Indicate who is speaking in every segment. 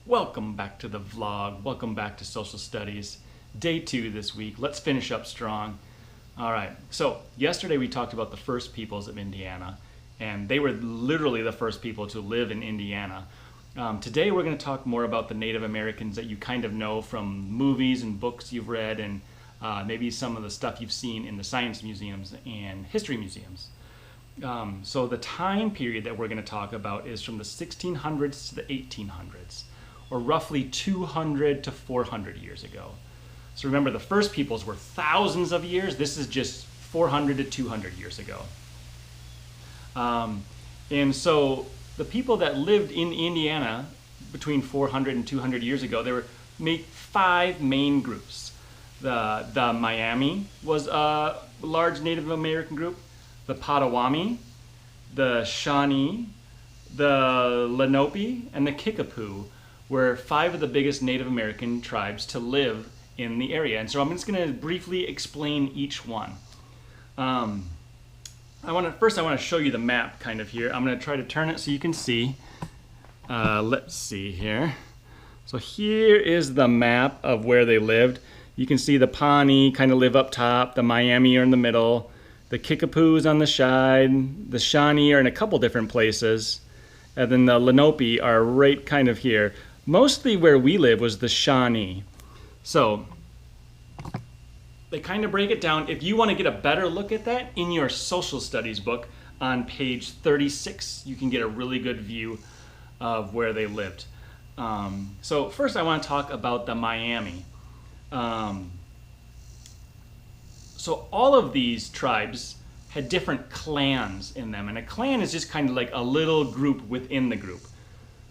Speaker 1: Welcome back to the vlog. Welcome back to social studies. Day 2 this week. Let's finish up strong. All right, so yesterday we talked about the first peoples of Indiana, and they were literally the first people to live in Indiana. Today we're going to talk more about the Native Americans that you kind of know from movies and books you've read, and maybe some of the stuff you've seen in the science museums and history museums. So the time period that we're going to talk about is from the 1600s to the 1800s, or roughly 200 to 400 years ago. So remember, the first peoples were thousands of years. This is just 400 to 200 years ago. And so the people that lived in Indiana between 400 and 200 years ago, there were 5 main groups. The Miami was a large Native American group. The Patawami, the Shawnee, the Lenape, and the Kickapoo were 5 of the biggest Native American tribes to live in the area. And so I'm just going to briefly explain each one. First I want to show you the map kind of here. I'm going to try to turn it so you can see. Let's see here. So here is the map of where they lived. You can see the Pawnee kind of live up top, the Miami are in the middle, the Kickapoos on the side, the Shawnee are in a couple different places, and then the Lenape are right kind of here. Mostly where we live was the Shawnee. So they kind of break it down. If you want to get a better look at that, in your social studies book on page 36, you can get a really good view of where they lived. So first I want to talk about the Miami. So all of these tribes had different clans in them, and a clan is just kind of like a little group within the group.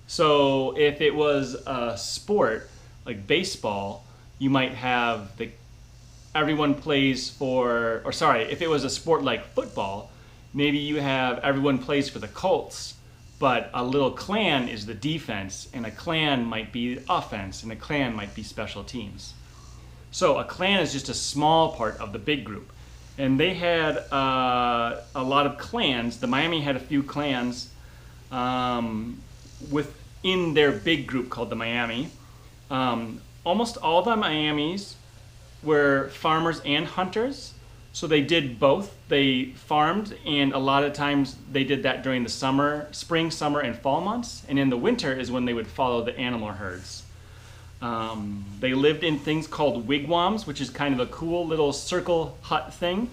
Speaker 1: So if it was a sport like baseball, you might have everyone plays for, or sorry, if it was a sport like football, maybe you have everyone plays for the Colts, but a little clan is the defense, and a clan might be offense, and a clan might be special teams. So a clan is just a small part of the big group. And they had a lot of clans. The Miami had a few clans within their big group called the Miami. Almost all the Miamis were farmers and hunters. So they did both. They farmed, and a lot of times they did that during the spring, summer, and fall months. And in the winter is when they would follow the animal herds. They lived in things called wigwams, which is kind of a cool little circle hut thing.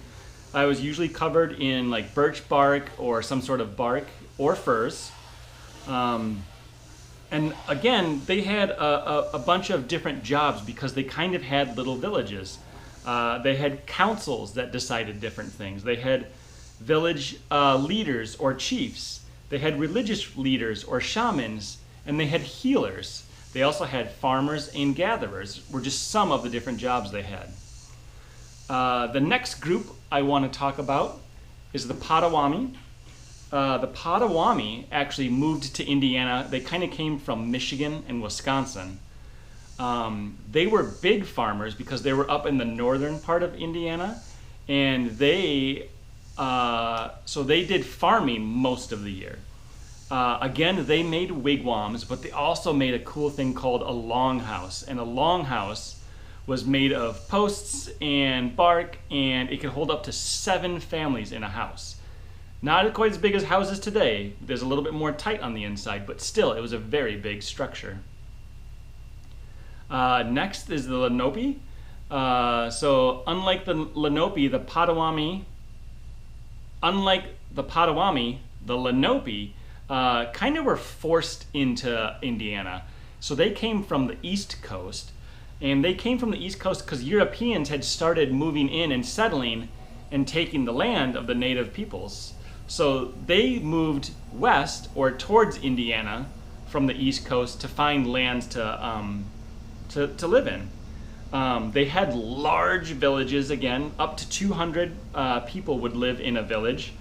Speaker 1: I was usually covered in like birch bark or some sort of bark or furs. And again, they had a bunch of different jobs because they kind of had little villages. They had councils that decided different things. They had village leaders or chiefs. They had religious leaders or shamans, and they had healers. They also had farmers and gatherers, were just some of the different jobs they had. The next group I want to talk about is the Patawami. The Patawami actually moved to Indiana. They kind of came from Michigan and Wisconsin. They were big farmers because they were up in the northern part of Indiana, and they did farming most of the year. Again, they made wigwams, but they also made a cool thing called a longhouse. And a longhouse was made of posts and bark, and it could hold up to 7 families in a house. Not quite as big as houses today. There's a little bit more tight on the inside, but still, it was a very big structure. Next is the Lenape. So unlike the Lenape, the Lenape kind of were forced into Indiana. So they came from the East Coast, and they came from the East Coast because Europeans had started moving in and settling and taking the land of the native peoples. So they moved west or towards Indiana from the East Coast to find lands to live in. They had large villages, again, up to 200 people would live in a village.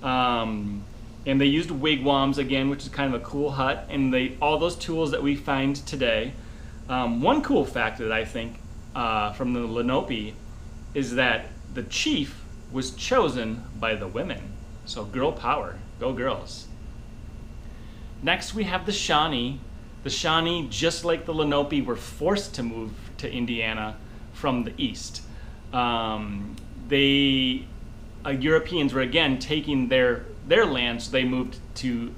Speaker 1: And they used wigwams again, which is kind of a cool hut, and all those tools that we find today. One cool fact that I think from the Lenape is that the chief was chosen by the women. So girl power, go girls. Next we have the Shawnee. The Shawnee, just like the Lenape, were forced to move to Indiana from the east. Europeans were again taking their land, so they moved to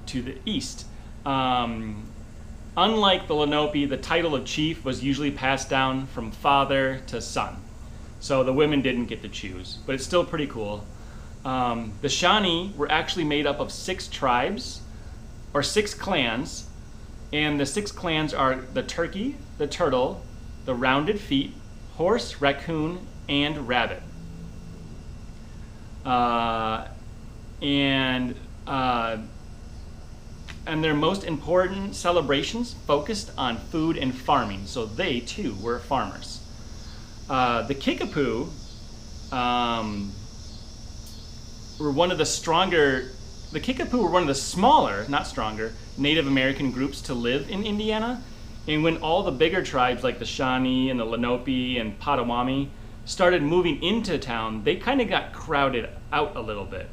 Speaker 1: the east. Unlike the Lenape, the title of chief was usually passed down from father to son. So the women didn't get to choose, but it's still pretty cool. The Shawnee were actually made up of 6 tribes, or 6 clans, and the 6 clans are the turkey, the turtle, the rounded feet, horse, raccoon, and rabbit. And their most important celebrations focused on food and farming, so they too were farmers. The Kickapoo were one of the smaller, not stronger, Native American groups to live in Indiana. And when all the bigger tribes like the Shawnee and the Lenape and Patawami started moving into town, they kind of got crowded out a little bit.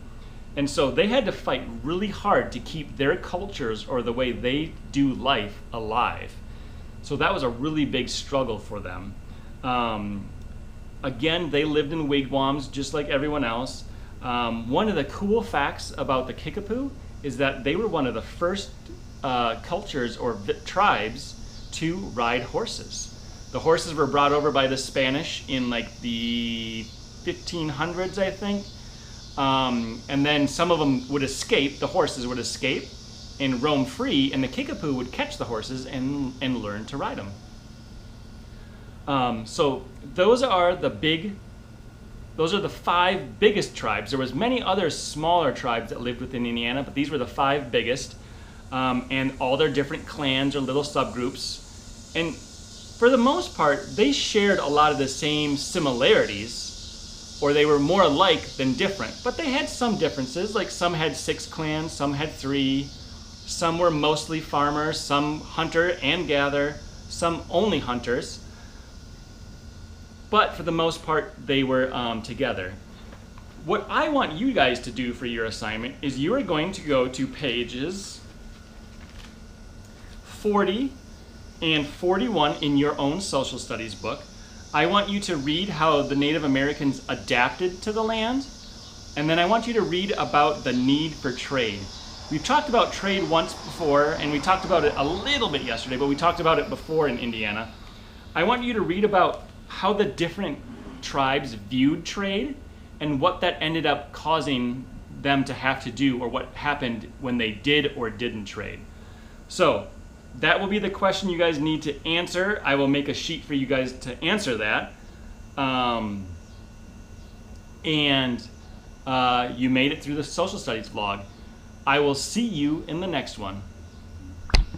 Speaker 1: And so they had to fight really hard to keep their cultures or the way they do life alive. So that was a really big struggle for them. Again, they lived in wigwams just like everyone else. One of the cool facts about the Kickapoo is that they were one of the first cultures or tribes to ride horses. The horses were brought over by the Spanish in like the 1500s, I think. And then some of them would escape, the horses would escape and roam free, and the Kickapoo would catch the horses and learn to ride them. So those are the 5 biggest tribes. There was many other smaller tribes that lived within Indiana, but these were the 5 biggest, and all their different clans or little subgroups. And for the most part, they shared a lot of the same similarities, or they were more alike than different, but they had some differences, like some had 6 clans, some had 3, some were mostly farmers, some hunter and gather, some only hunters. But for the most part, they were together. What I want you guys to do for your assignment is you are going to go to pages 40 and 41 in your own social studies book. I want you to read how the Native Americans adapted to the land, and then I want you to read about the need for trade. We've talked about trade once before, and we talked about it a little bit yesterday, but we talked about it before in Indiana. I want you to read about how the different tribes viewed trade and what that ended up causing them to have to do, or what happened when they did or didn't trade. So that will be the question you guys need to answer. I will make a sheet for you guys to answer that. You made it through the social studies vlog. I will see you in the next one.